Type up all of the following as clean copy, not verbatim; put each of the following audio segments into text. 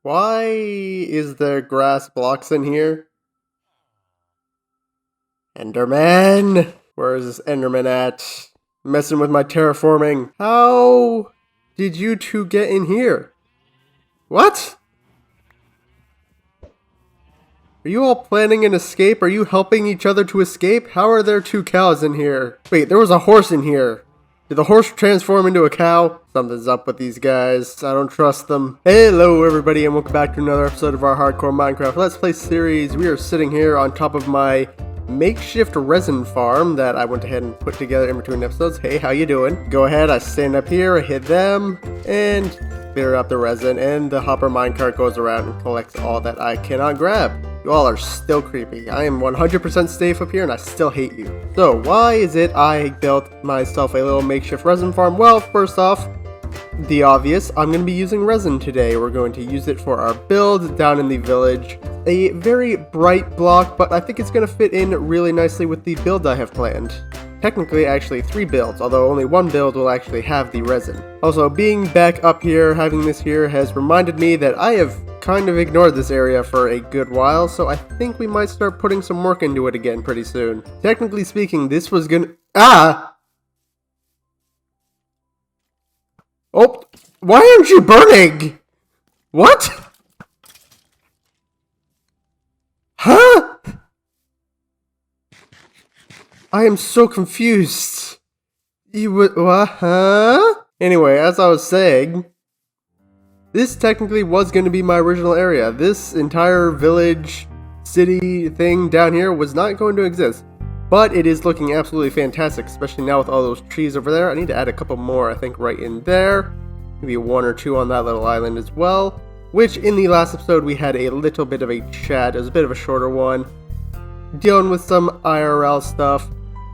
Why is there grass blocks in here? Enderman! Where is this Enderman at? Messing with my terraforming. How did you two get in here? What? Are you all planning an escape? Are you helping each other to escape? How are there two cows in here? Wait, there was a horse in here. Did the horse transform into a cow? Something's up with these guys. I don't trust them. Hello everybody and welcome back to another episode of our Hardcore Minecraft Let's Play series. We are sitting here on top of my makeshift resin farm that I went ahead and put together in between episodes. Hey, how you doing? Go ahead, I stand up here, I hit them, and clear up the resin, and the hopper minecart goes around and collects all that I cannot grab. You all are still creepy. I am 100% safe up here and I still hate you. So why is it I built myself a little makeshift resin farm? Well, first off, the obvious, I'm going to be using resin today. We're going to use it for our build down in the village. A very bright block, but I think it's going to fit in really nicely with the build I have planned. Technically, actually 3 builds, although only 1 build will actually have the resin. Also, being back up here, having this here, has reminded me that I have kind of ignored this area for a good while, so I think we might start putting some work into it again pretty soon. Technically speaking, this was gonna— Oh! Why aren't you burning? What? Huh? I am so confused. You would— what? Huh? Anyway, as I was saying, this technically was going to be my original area. This entire village, city thing down here was not going to exist. But it is looking absolutely fantastic, especially now with all those trees over there. I need to add a couple more, I think, right in there. Maybe 1 or 2 on that little island as well. Which, in the last episode, we had a little bit of a chat. It was a bit of a shorter one, dealing with some IRL stuff.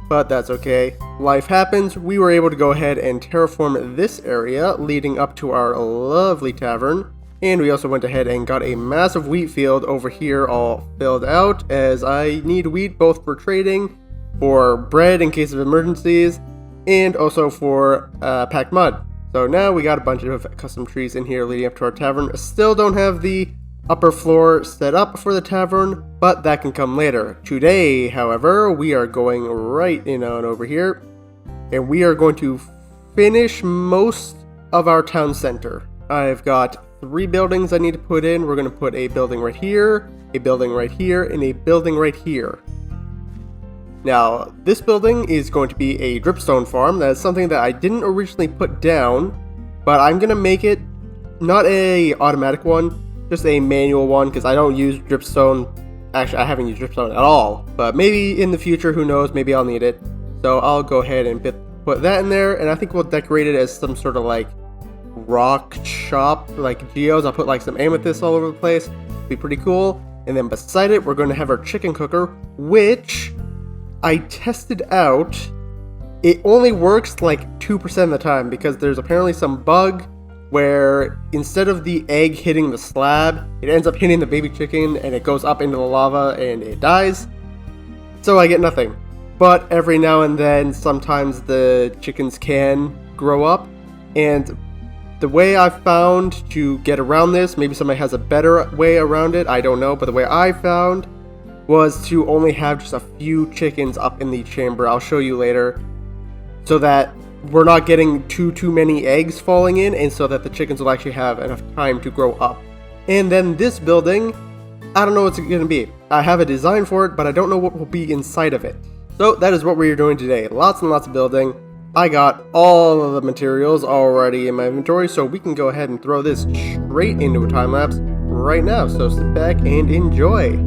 But that's okay. Life happens. We were able to go ahead and terraform this area leading up to our lovely tavern. And we also went ahead and got a massive wheat field over here all filled out, as I need wheat both for trading, for bread in case of emergencies, and also for packed mud. So now we got a bunch of custom trees in here leading up to our tavern. Still don't have the upper floor set up for the tavern, but that can come later. Today, however, we are going right in on over here, and we are going to finish most of our town center. I've got 3 buildings I need to put in. We're going to put a building right here, a building right here, and a building right here. Now, this building is going to be a dripstone farm. That is something that I didn't originally put down, but I'm going to make it not a automatic one, just a manual one, because I don't use dripstone. Actually, I haven't used dripstone at all, but maybe in the future, who knows, maybe I'll need it. So I'll go ahead and put that in there, and I think we'll decorate it as some sort of like rock shop, like geodes. I'll put like some amethyst all over the place. Be pretty cool. And then beside it, we're going to have our chicken cooker, which I tested out. It only works like 2% of the time, because there's apparently some bug where instead of the egg hitting the slab, it ends up hitting the baby chicken and it goes up into the lava and it dies. So I get nothing. But every now and then, sometimes the chickens can grow up. And the way I've found to get around this, maybe somebody has a better way around it, I don't know, but the way I found was to only have just a few chickens up in the chamber. I'll show you later, so that we're not getting too many eggs falling in, and so that the chickens will actually have enough time to grow up. And then this building, I don't know what's going to be. I have a design for it, but I don't know what will be inside of it. So that is what we're doing today. Lots and lots of building. I got all of the materials already in my inventory, so we can go ahead and throw this straight into a time lapse right now. So sit back and enjoy.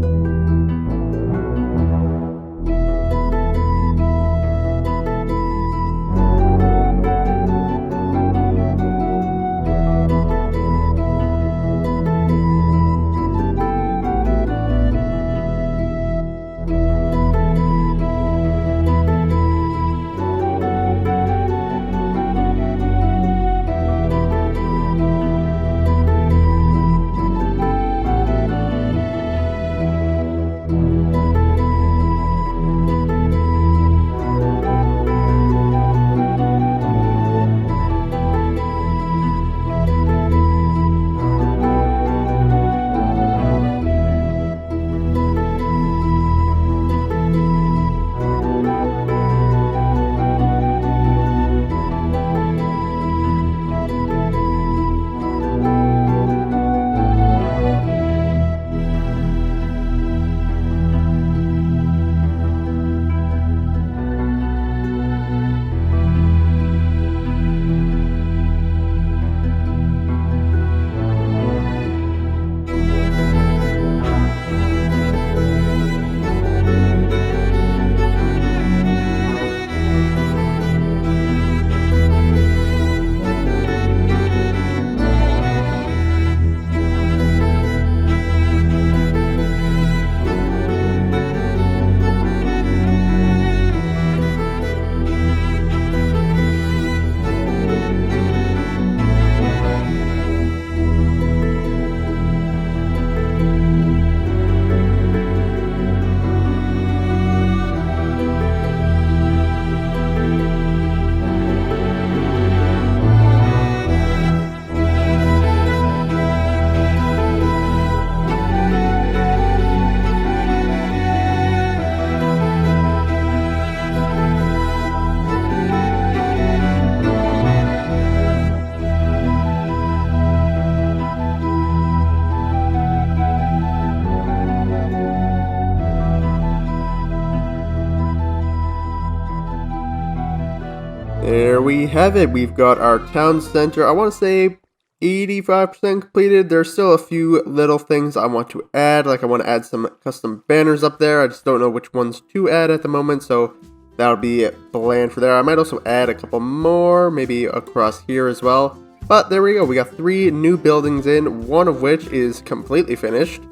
we have it. We've got our town center. I want to say 85% completed. There's still a few little things I want to add. Like I want to add some custom banners up there. I just don't know which ones to add at the moment. So that'll be planned for there. I might also add a couple more, maybe across here as well. But there we go. We got 3 new buildings in, one of which is completely finished.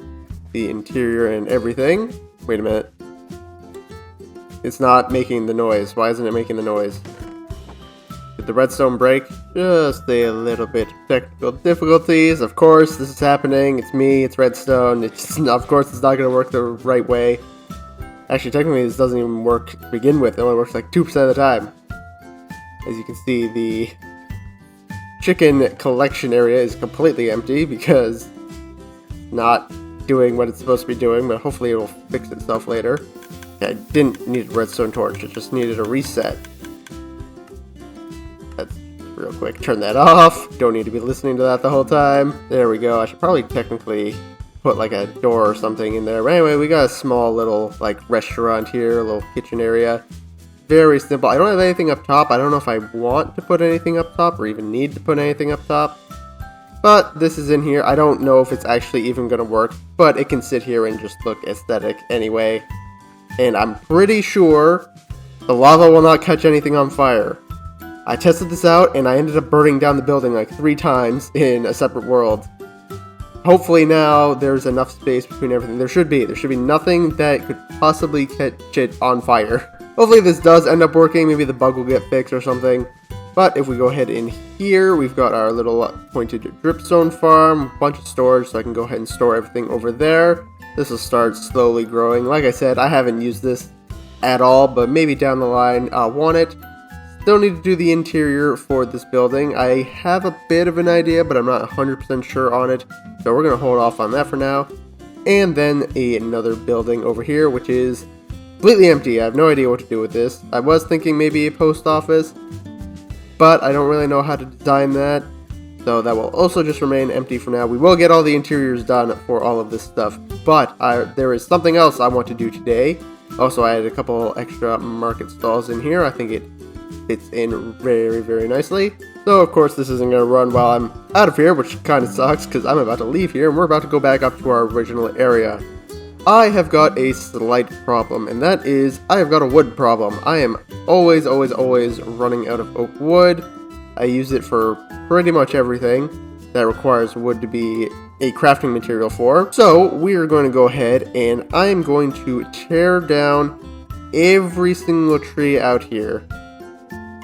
The interior and everything. Wait a minute. It's not making the noise. Why isn't it making the noise? Did the redstone break? Just a little bit of technical difficulties. Of course, this is happening. It's me. It's redstone. Of course, it's not going to work the right way. Actually, technically, this doesn't even work to begin with. It only works like 2% of the time. As you can see, the chicken collection area is completely empty because it's not doing what it's supposed to be doing, but hopefully it will fix itself later. I didn't need a redstone torch. It just needed a reset. That's real quick. Turn that off. Don't need to be listening to that the whole time. There we go. I should probably technically put like a door or something in there. But anyway, we got a small little like restaurant here, a little kitchen area. Very simple. I don't have anything up top. I don't know if I want to put anything up top or even need to put anything up top. But this is in here. I don't know if it's actually even going to work, but it can sit here and just look aesthetic anyway. And I'm pretty sure the lava will not catch anything on fire. I tested this out and I ended up burning down the building like 3 times in a separate world. Hopefully now there's enough space between everything. There should be nothing that could possibly catch it on fire. Hopefully this does end up working. Maybe the bug will get fixed or something. But if we go ahead in here, we've got our little pointed dripstone farm, a bunch of storage, so I can go ahead and store everything over there. This will start slowly growing. Like I said, I haven't used this at all, but maybe down the line I'll want it. Still need to do the interior for this building. I have a bit of an idea, but I'm not 100% sure on it, so we're going to hold off on that for now. And then another building over here, which is completely empty. I have no idea what to do with this. I was thinking maybe a post office, but I don't really know how to design that, so that will also just remain empty for now. We will get all the interiors done for all of this stuff, but there is something else I want to do today. Also, I added a couple extra market stalls in here. I think it fits in very, very nicely. So, of course, this isn't going to run while I'm out of here, which kind of sucks because I'm about to leave here and we're about to go back up to our original area. I have got a slight problem, and that is I have got a wood problem. I am always running out of oak wood. I use it for pretty much everything that requires wood to be a crafting material for. So we are going to go ahead and I am going to tear down every single tree out here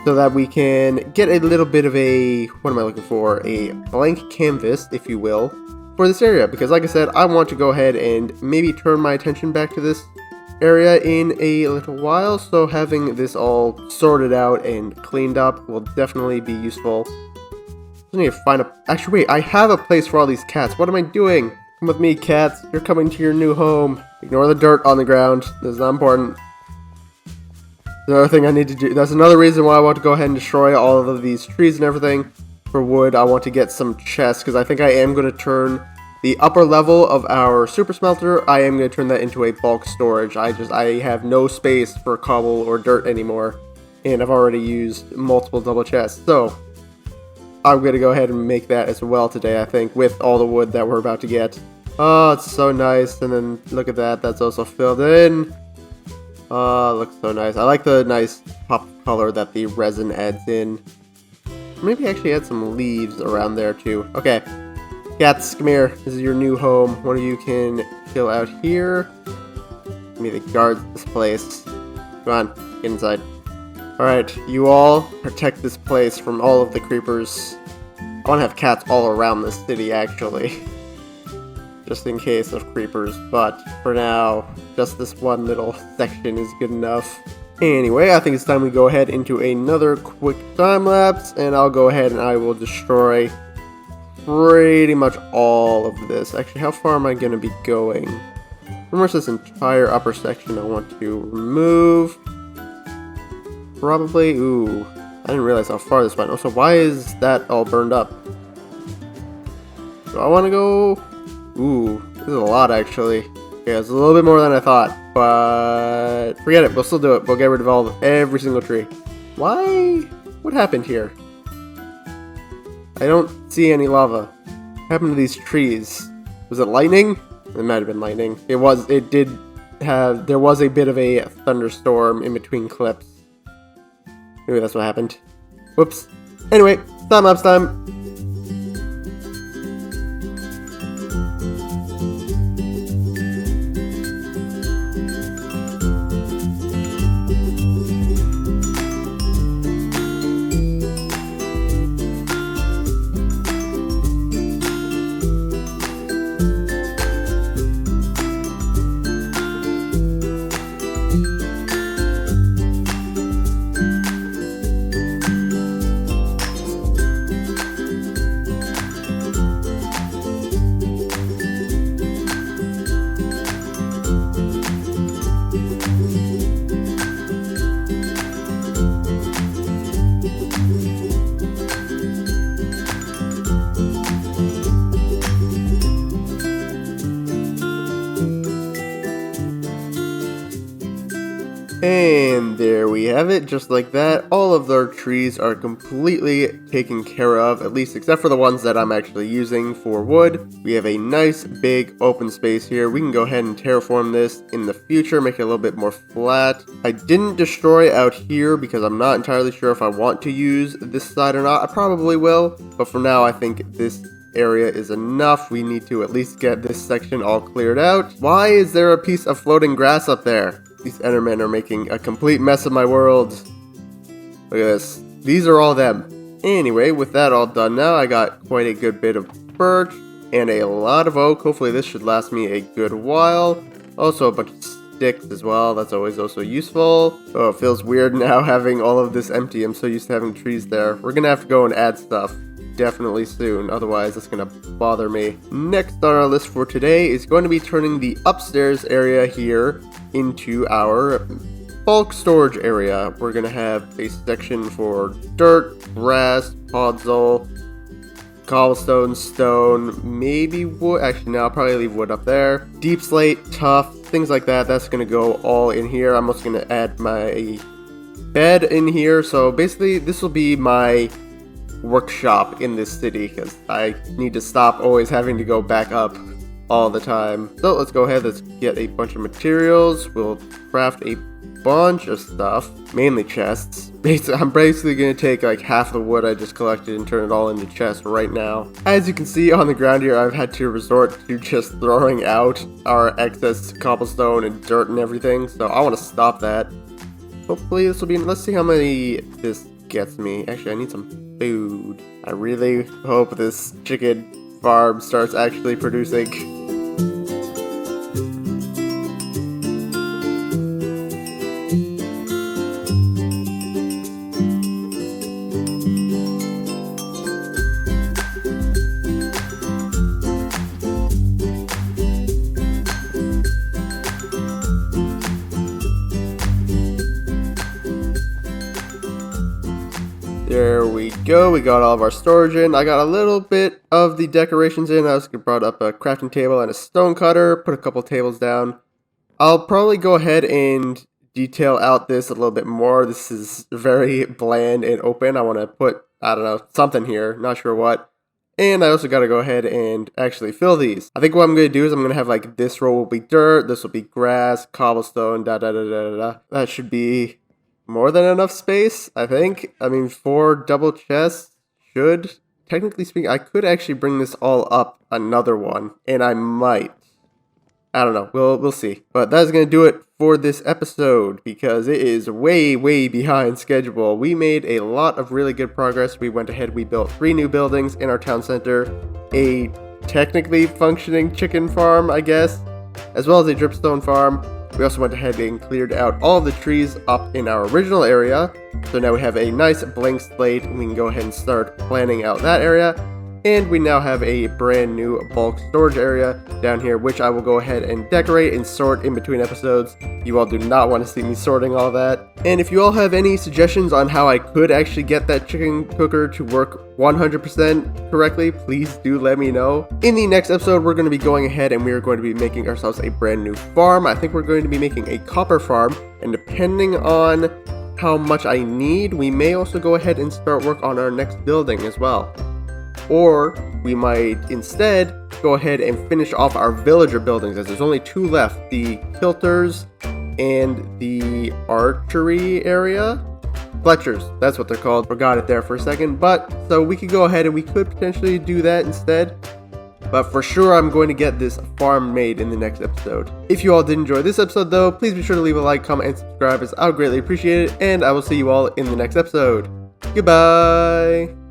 so that we can get a little bit of a, what am I looking for? A blank canvas, if you will, for this area, because like I said, I want to go ahead and maybe turn my attention back to this area in a little while, so having this all sorted out and cleaned up will definitely be useful. I need to find a, actually wait, I have a place for all these cats. What am I doing? Come with me, cats. You're coming to your new home. Ignore the dirt on the ground. This is not important. Another thing I need to do, that's another reason why I want to go ahead and destroy all of these trees and everything. For wood, I want to get some chests because I think I am going to turn the upper level of our super smelter. I am going to turn that into a bulk storage. I have no space for cobble or dirt anymore, and I've already used multiple double chests. So I'm going to go ahead and make that as well today, I think, with all the wood that we're about to get. Oh, it's so nice. And then look at that. That's also filled in. Oh, it looks so nice. I like the nice pop color that the resin adds in. Maybe actually add some leaves around there too. Okay, cats, come here. This is your new home. One of you can chill out here. Give me the guards this place. Come on, get inside. Alright, you all protect this place from all of the creepers. I want to have cats all around this city actually. Just in case of creepers, but for now, just this one little section is good enough. Anyway, I think it's time we go ahead into another quick time lapse, and I'll go ahead and I will destroy pretty much all of this. Actually, how far am I going to be going? Pretty much this entire upper section I want to remove. Probably, ooh, I didn't realize how far this went. Also, why is that all burned up? Do I want to go? Ooh, this is a lot actually. Yeah, it's a little bit more than I thought, but forget it. We'll still do it. We'll get rid of every single tree. Why What happened here? I don't see any lava. What happened to these trees? Was it lightning? It might have been lightning. There was a bit of a thunderstorm in between clips. Maybe that's what happened. Whoops. Anyway, time-lapse time. And there we have it, just like that. All of our trees are completely taken care of, at least except for the ones that I'm actually using for wood. We have a nice big open space here. We can go ahead and terraform this in the future, make it a little bit more flat. I didn't destroy out here because I'm not entirely sure if I want to use this side or not. I probably will, but for now I think this area is enough. We need to at least get this section all cleared out. Why is there a piece of floating grass up there? These Endermen are making a complete mess of my world. Look at this. These are all them. Anyway, with that all done now, I got quite a good bit of birch and a lot of oak. Hopefully this should last me a good while. Also a bunch of sticks as well. That's always also useful. Oh, it feels weird now having all of this empty. I'm so used to having trees there. We're gonna have to go and add stuff definitely soon, otherwise it's gonna bother me. Next on our list for today is going to be turning the upstairs area here into our bulk storage area. We're gonna have a section for dirt, grass, podzol, cobblestone, stone, maybe wood. Actually, no, I'll probably leave wood up there. Deep slate, tough, things like that. That's gonna go all in here. I'm also gonna add my bed in here. So basically, this will be my workshop in this city because I need to stop always having to go back up all the time. So let's go ahead, let's get a bunch of materials. We'll craft a bunch of stuff, mainly chests. I'm basically going to take like half the wood I just collected and turn it all into chests right now. As you can see on the ground here, I've had to resort to just throwing out our excess cobblestone and dirt and everything, so I want to stop that. Hopefully this will be, let's see how many this gets me. Actually, I need some food. I really hope this chicken farm starts actually producing. There we go, we got all of our storage in. I got a little bit of the decorations in. I also brought up a crafting table and a stone cutter, put a couple tables down. I'll probably go ahead and detail out this a little bit more. This is very bland and open. I want to put, I don't know, something here, not sure what. And I also got to go ahead and actually fill these. I think what I'm going to do is I'm going to have like this row will be dirt, this will be grass, cobblestone, That should be more than enough space, I think. I mean, 4 double chests should, technically speaking, I could actually bring this all up another one, and I might. I don't know, we'll see. But that's going to do it for this episode, because it is way behind schedule. We made a lot of really good progress. We went ahead, we built 3 new buildings in our town center, a technically functioning chicken farm, I guess, as well as a dripstone farm. We also went ahead and cleared out all of the trees up in our original area. So now we have a nice blank slate and we can go ahead and start planning out that area. And we now have a brand new bulk storage area down here, which I will go ahead and decorate and sort in between episodes. You all do not want to see me sorting all that. And if you all have any suggestions on how I could actually get that chicken cooker to work 100% correctly, please do let me know. In the next episode, we're going to be going ahead and we are going to be making ourselves a brand new farm. I think we're going to be making a copper farm, and depending on how much I need, we may also go ahead and start work on our next building as well. Or we might instead go ahead and finish off our villager buildings, as there's only 2 left, the kilters and the archery area. Fletchers, that's what they're called. Forgot it there for a second. But so we could go ahead and we could potentially do that instead. But for sure, I'm going to get this farm made in the next episode. If you all did enjoy this episode though, please be sure to leave a like, comment, and subscribe, as I would greatly appreciate it. And I will see you all in the next episode. Goodbye!